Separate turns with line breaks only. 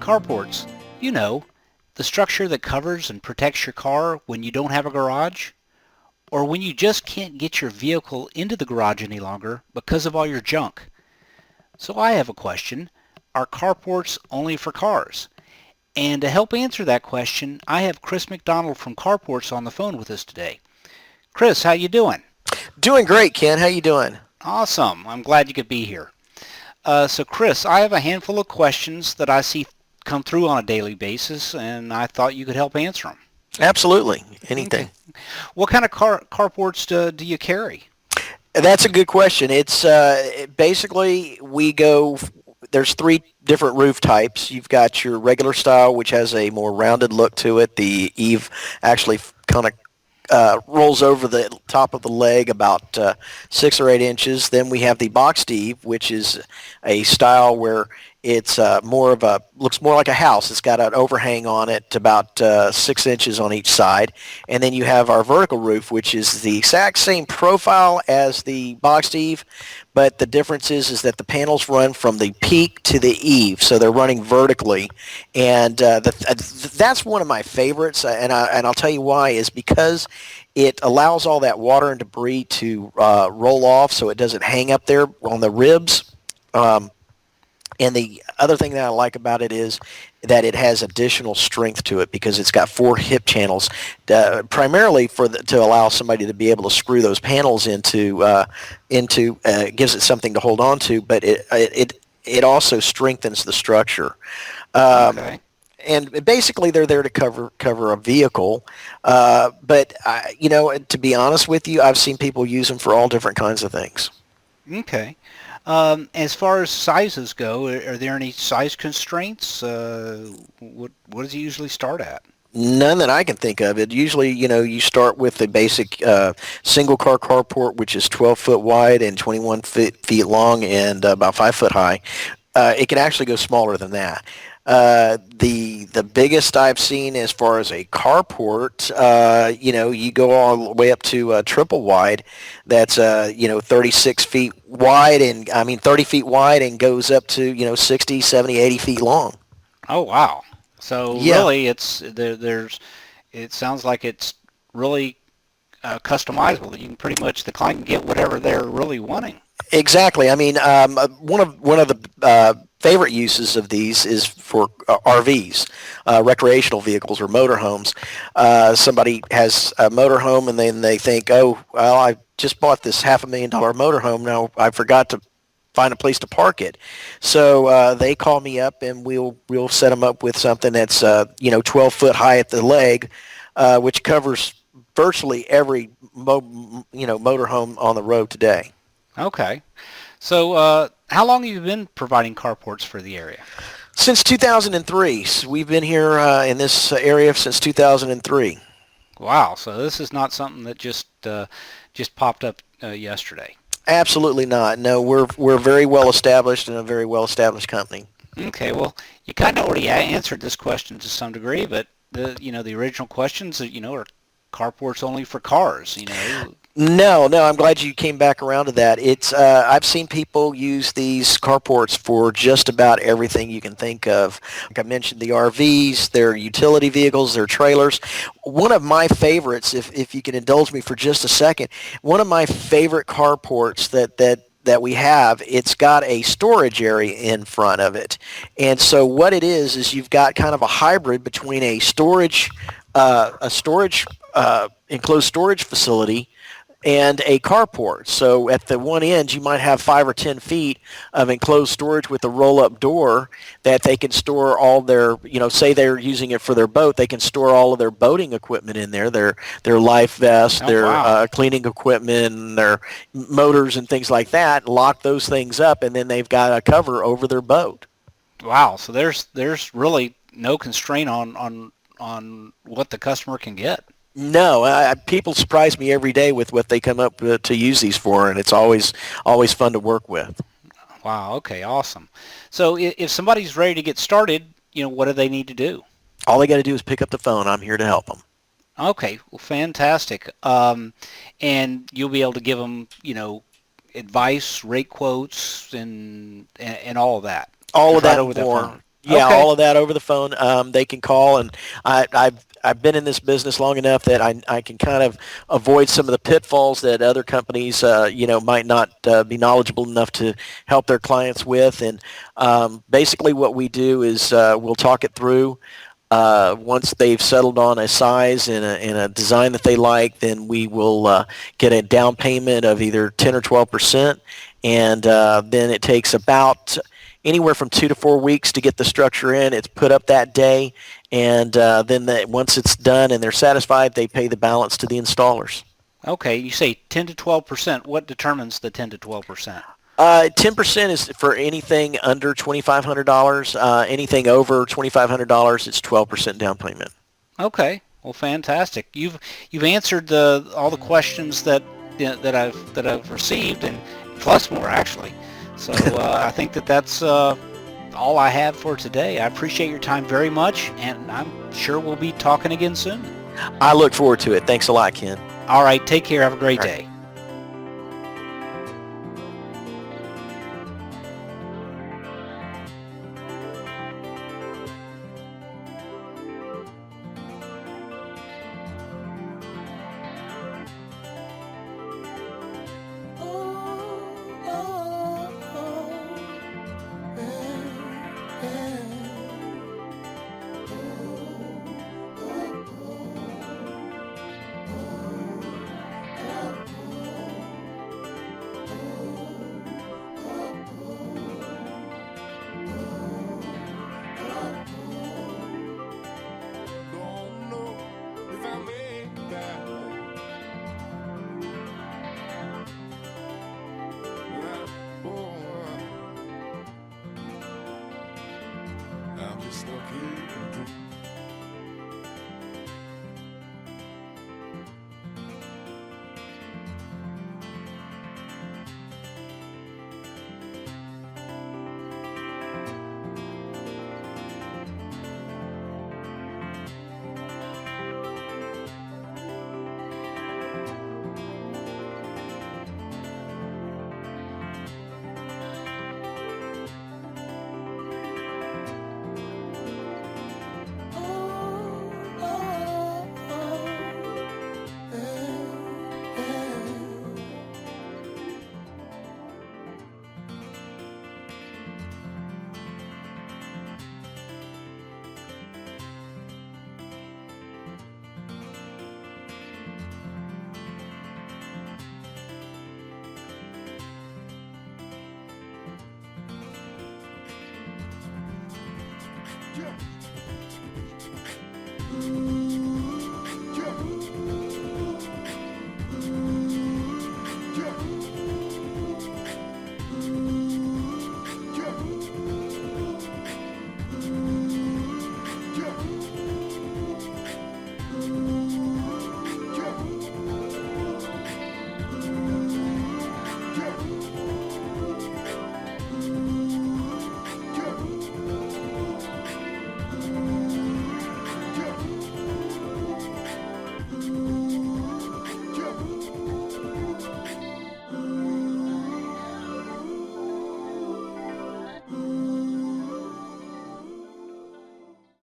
Carports, you know, the structure that covers and protects your car when you don't have a garage, or when you just can't get your vehicle into the garage any longer because of all your junk. So I have a question. Are carports only for cars? And to help answer that question, I have Chris McDonald from Carports on the phone with us today. Chris, how you doing?
Doing great, Ken. How you doing?
Awesome. I'm glad you could be here. So Chris, I have a handful of questions that I see come through on a daily basis, and I thought you could help answer them.
Absolutely.
Okay.
Anything.
What kind of carports do you carry?
That's a good question. It's basically we go. There's three different roof types. You've got your regular style, which has a more rounded look to it. The eave actually kind of rolls over the top of the leg about 6 or 8 inches. Then we have the boxed eave, which is a style where it's looks more like a house. It's got an overhang on it about 6 inches on each side. And then you have our vertical roof, which is the exact same profile as the boxed eave, but the difference is that the panels run from the peak to the eave, so they're running vertically. And that's one of my favorites, and I'll tell you why, is because it allows all that water and debris to roll off so it doesn't hang up there on the ribs. And the other thing that I like about it is that it has additional strength to it because it's got 4 hip channels, primarily to allow somebody to be able to screw those panels into gives it something to hold on to, but it also strengthens the structure.
Okay.
And basically, they're there to cover a vehicle. But to be honest with you, I've seen people use them for all different kinds of things.
Okay. As far as sizes go, are there any size constraints? What does it usually start at?
None that I can think of. It usually, you start with the basic single car carport, which is 12 foot wide and 21 feet long and about 5 foot high. It can actually go smaller than that. The biggest I've seen as far as a carport, you go all the way up to triple wide. That's 36 feet wide, and 30 feet wide, and goes up to 60, 70, 80 feet long.
Oh wow! So
Yeah.
really, it sounds like it's really customizable. You can pretty much the client can get whatever they're really wanting.
Exactly. One of the favorite uses of these is for RVs, recreational vehicles or motorhomes. Somebody has a motorhome and then they think, oh, well, I just bought this $500,000 motorhome. Now I forgot to find a place to park it. So they call me up and we'll set them up with something that's 12 foot high at the leg, which covers virtually every motorhome on the road today.
Okay. So how long have you been providing carports for the area?
Since 2003. So we've been here in this area since 2003.
Wow. So this is not something that just popped up yesterday.
Absolutely not. No, we're very well established and a very well established company.
Okay. Well, you kind of already answered this question to some degree, but the original questions are carports only for cars.
No, I'm glad you came back around to that. It's I've seen people use these carports for just about everything you can think of. Like I mentioned, the RVs, their utility vehicles, their trailers. One of my favorites, if you can indulge me for just a second, one of my favorite carports that we have, it's got a storage area in front of it. And so what it is you've got kind of a hybrid between a storage enclosed storage facility and a carport. So at the one end, you might have 5 or 10 feet of enclosed storage with a roll-up door that they can store all their, say they're using it for their boat, they can store all of their boating equipment in there, their life vests,
Oh
their
wow.
cleaning equipment, their motors and things like that, lock those things up, and then they've got a cover over their boat.
Wow. So there's really no constraint on what the customer can get.
No, people surprise me every day with what they come up with to use these for, and it's always fun to work with.
Wow. Okay. Awesome. So if somebody's ready to get started, what do they need to do?
All they got to do is pick up the phone. I'm here to help them.
Okay. Well, fantastic. And you'll be able to give them, advice, rate quotes, and all of that.
All
Just
of
right
that
over
and
the
more.
phone.
Yeah,
Okay.
all of that over the phone. They can call, and I've been in this business long enough that I can kind of avoid some of the pitfalls that other companies might not be knowledgeable enough to help their clients with. And basically, what we do is we'll talk it through. Once they've settled on a size and a design that they like, then we will get a down payment of either 10 or 12%, and then it takes about anywhere from 2 to 4 weeks to get the structure in. It's put up that day, and then once it's done and they're satisfied, they pay the balance to the installers.
Okay. You say 10 to 12%. What determines the 10 to 12%?
10% is for anything under $2,500. Anything over $2,500, it's 12% down payment.
Okay. Well, fantastic. You've answered all the questions that I've received, and plus more actually. So I think that's all I have for today. I appreciate your time very much, and I'm sure we'll be talking again soon.
I look forward to it. Thanks a lot, Ken.
All right. Take care. Have a great
All right.
day.
Don't know if I made that. Oh, I'm just stuck here.